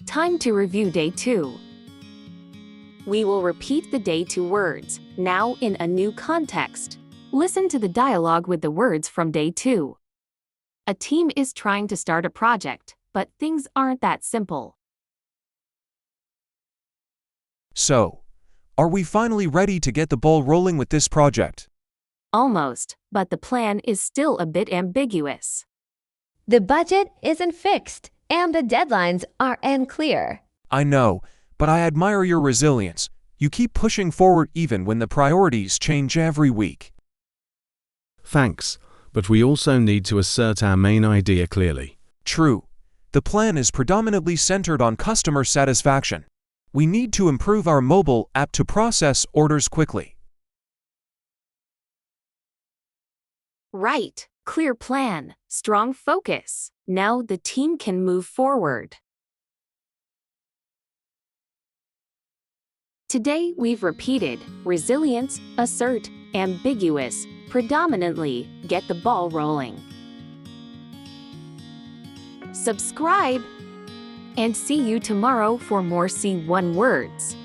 Time to review day 2. We will repeat the day 2 words, now in a new context. Listen to the dialogue with the words from day 2. A team is trying to start a project, but things aren't that simple. So, are we finally ready to get the ball rolling with this project? Almost, but the plan is still a bit ambiguous. The budget isn't fixed, and the deadlines are unclear. I know, but I admire your resilience. You keep pushing forward even when the priorities change every week. Thanks, but we also need to assert our main idea clearly. True. The plan is predominantly centered on customer satisfaction. We need to improve our mobile app to process orders quickly. Right, clear plan, strong focus. Now the team can move forward. Today we've repeated resilience, assert, ambiguous, predominantly, get the ball rolling. Subscribe, and see you tomorrow for more C1 words.